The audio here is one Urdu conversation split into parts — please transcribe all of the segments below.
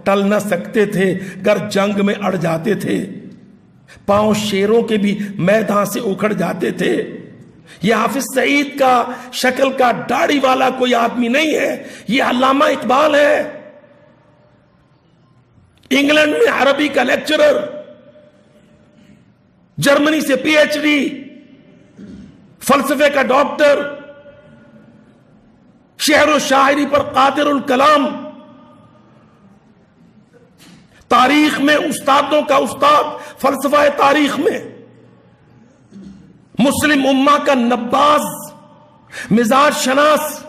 ٹل نہ سکتے تھے گر جنگ میں اڑ جاتے تھے، پاؤں شیروں کے بھی میدان سے اکھڑ جاتے تھے۔ یہ حافظ سعید کا شکل کا داڑھی والا کوئی آدمی نہیں ہے، یہ علامہ اقبال ہے، انگلینڈ میں عربی کا لیکچرر، جرمنی سے پی ایچ ڈی، فلسفے کا ڈاکٹر، شعر و شاعری پر قادر الکلام، تاریخ میں استادوں کا استاد، فلسفہ تاریخ میں مسلم امہ کا نباز، مزاج شناس،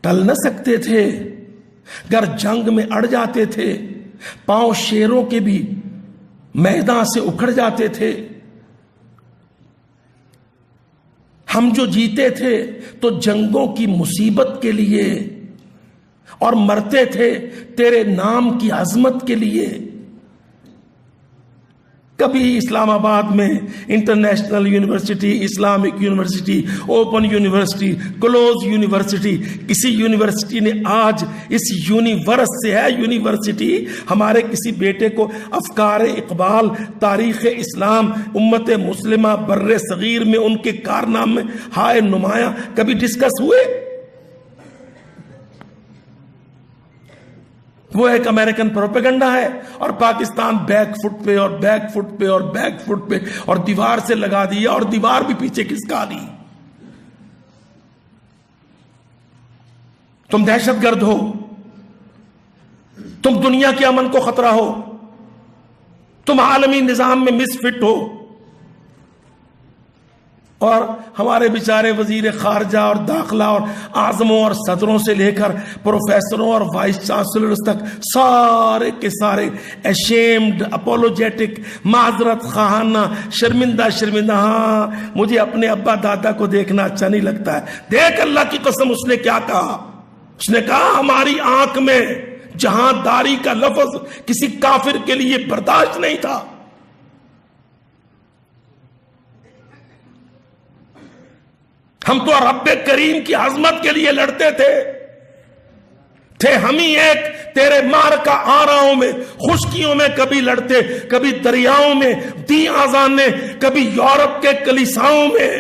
ٹل نہ سکتے تھے گر جنگ میں اڑ جاتے تھے، پاؤں شیروں کے بھی میدان سے اکھڑ جاتے تھے۔ ہم جو جیتے تھے تو جنگوں کی مصیبت کے لیے، اور مرتے تھے تیرے نام کی عظمت کے لیے۔ کبھی اسلام آباد میں international university, Islamic university, open university, close university, کسی یونیورسٹی نے آج اس یونیورس سے ہے یونیورسٹی، ہمارے کسی بیٹے کو افکار اقبال، تاریخ اسلام، امت مسلمہ بر صغیر میں ان کے کارنامے ہائے نمایاں کبھی ڈسکس ہوئے؟ وہ ایک امریکن پروپیگنڈا ہے، اور پاکستان بیک فٹ پہ اور بیک فٹ پہ اور بیک فٹ پہ، اور دیوار سے لگا دیا، اور دیوار بھی پیچھے کھسکا دی۔ تم دہشت گرد ہو، تم دنیا کے امن کو خطرہ ہو، تم عالمی نظام میں مس فٹ ہو، اور ہمارے بیچارے وزیر خارجہ اور داخلہ اور اعظموں اور صدروں سے لے کر پروفیسروں اور وائس چانسلرز تک سارے کے سارے ایشیمڈ، اپولوجیٹک، معذرت خواہانہ، شرمندہ، ہاں مجھے اپنے ابا دادا کو دیکھنا اچھا نہیں لگتا ہے۔ دیکھ اللہ کی قسم اس نے کیا کہا، اس نے کہا ہماری آنکھ میں جہاں داری کا لفظ کسی کافر کے لیے برداشت نہیں تھا، ہم تو رب کریم کی عظمت کے لیے لڑتے تھے ہم ہی ایک تیرے معرکہ آراؤں میں، خشکیوں میں کبھی لڑتے، کبھی دریاؤں میں دی آزانے، کبھی یورپ کے کلیساؤں میں۔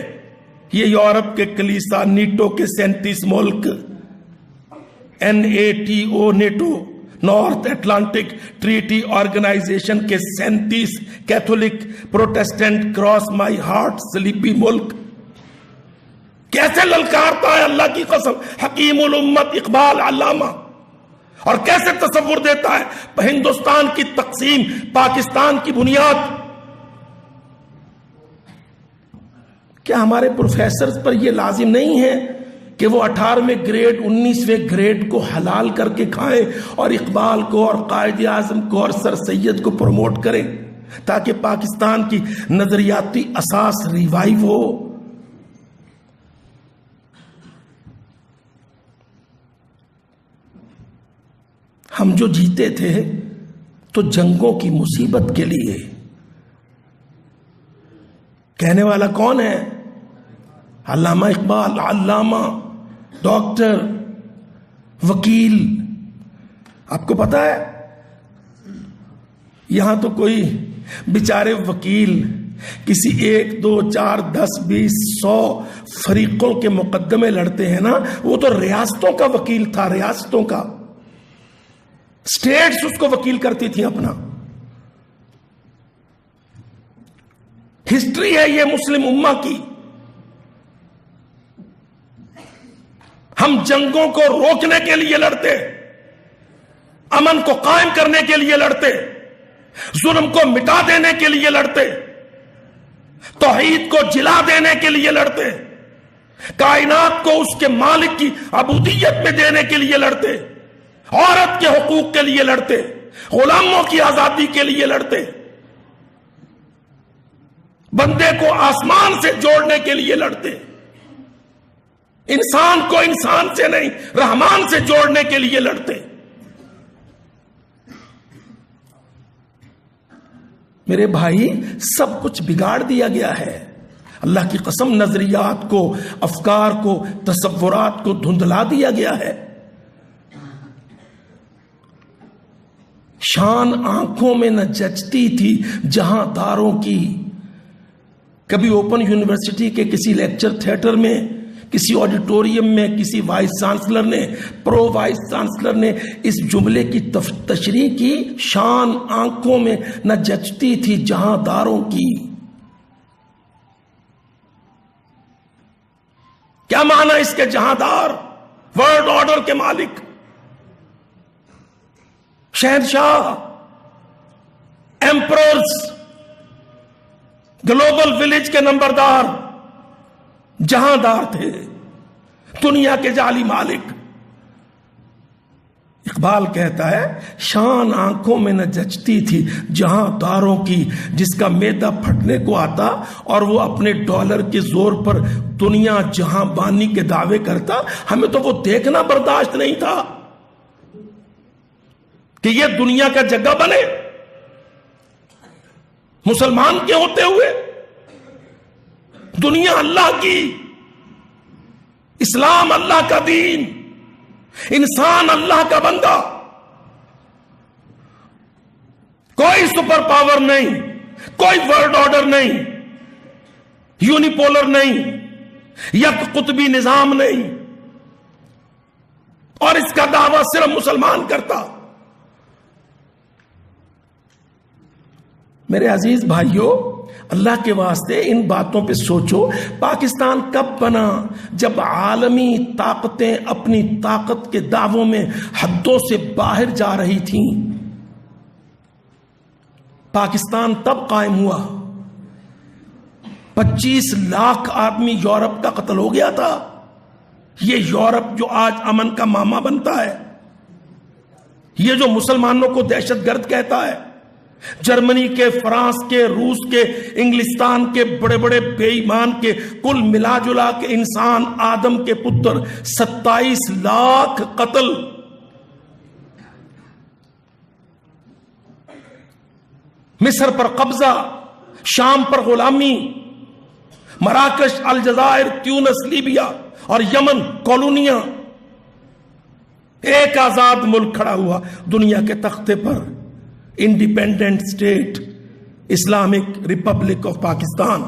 یہ یورپ کے کلیسا نیٹو کے 37 ملک، NATO NATO, North Atlantic Treaty Organization کے 37 Catholic Protestant cross my heart sleepy ملک، کیسے للکارتا ہے اللہ کی قسم حکیم الامت اقبال علامہ، اور کیسے تصور دیتا ہے ہندوستان کی تقسیم، پاکستان کی بنیاد۔ کیا ہمارے پروفیسرز پر یہ لازم نہیں ہے کہ وہ 18ویں گریڈ 19ویں گریڈ کو حلال کر کے کھائیں، اور اقبال کو اور قائد اعظم کو اور سر سید کو پروموٹ کریں، تاکہ پاکستان کی نظریاتی اساس ریوائیو ہو؟ ہم جو جیتے تھے تو جنگوں کی مصیبت کے لیے۔ کہنے والا کون ہے؟ علامہ اقبال، علامہ، ڈاکٹر، وکیل۔ آپ کو پتا ہے یہاں تو کوئی بیچارے وکیل کسی 1 2 4 10 20 100 فریقوں کے مقدمے لڑتے ہیں نا، وہ تو ریاستوں کا وکیل تھا، ریاستوں کا، اسٹیٹس اس کو وکیل کرتی تھی اپنا۔ ہسٹری ہے یہ مسلم امہ کی۔ ہم جنگوں کو روکنے کے لیے لڑتے، امن کو قائم کرنے کے لیے لڑتے، ظلم کو مٹا دینے کے لیے لڑتے، توحید کو جلا دینے کے لیے لڑتے، کائنات کو اس کے مالک کی عبودیت میں دینے کے لیے لڑتے، عورت کے حقوق کے لیے لڑتے، غلاموں کی آزادی کے لیے لڑتے، بندے کو آسمان سے جوڑنے کے لیے لڑتے، انسان کو انسان سے نہیں رحمان سے جوڑنے کے لیے لڑتے۔ میرے بھائی سب کچھ بگاڑ دیا گیا ہے، اللہ کی قسم نظریات کو، افکار کو، تصورات کو دھندلا دیا گیا ہے۔ شان آنکھوں میں نہ جچتی تھی جہاں داروں کی۔ کبھی اوپن یونیورسٹی کے کسی لیکچر تھیٹر میں، کسی آڈیٹوریم میں کسی وائس چانسلر نے، پرو وائس چانسلر نے اس جملے کی تشریح کی، شان آنکھوں میں نہ جچتی تھی جہاں داروں کی۔ کیا معنی اس کے جہاں دار؟ ورلڈ آرڈر کے مالک، شہنشاہ، ایمپررز، گلوبل ولیج کے نمبردار، جہاں دار تھے، دنیا کے جعلی مالک۔ اقبال کہتا ہے شان آنکھوں میں نہ جچتی تھی جہاں داروں کی، جس کا میدا پھٹنے کو آتا اور وہ اپنے ڈالر کے زور پر دنیا جہاں بانی کے دعوے کرتا، ہمیں تو وہ دیکھنا برداشت نہیں تھا کہ یہ دنیا کا جگہ بنے، مسلمان کے ہوتے ہوئے۔ دنیا اللہ کی، اسلام اللہ کا دین، انسان اللہ کا بندہ، کوئی سپر پاور نہیں، کوئی ورلڈ آرڈر نہیں، یونیپولر نہیں، یک قطبی نظام نہیں، اور اس کا دعویٰ صرف مسلمان کرتا۔ میرے عزیز بھائیوں، اللہ کے واسطے ان باتوں پہ سوچو۔ پاکستان کب بنا؟ جب عالمی طاقتیں اپنی طاقت کے دعووں میں حدوں سے باہر جا رہی تھیں۔ پاکستان تب قائم ہوا۔ 25 لاکھ آدمی یورپ کا قتل ہو گیا تھا۔ یہ یورپ جو آج امن کا ماما بنتا ہے، یہ جو مسلمانوں کو دہشت گرد کہتا ہے، جرمنی کے، فرانس کے، روس کے، انگلستان کے بڑے بڑے بے ایمان کے، کل ملا جلا کے انسان آدم کے پتر 27 لاکھ قتل۔ مصر پر قبضہ، شام پر غلامی، مراکش، الجزائر، تیونس، لیبیا اور یمن کالونیاں، ایک آزاد ملک کھڑا ہوا دنیا کے تختے پر، independent state, Islamic Republic of Pakistan.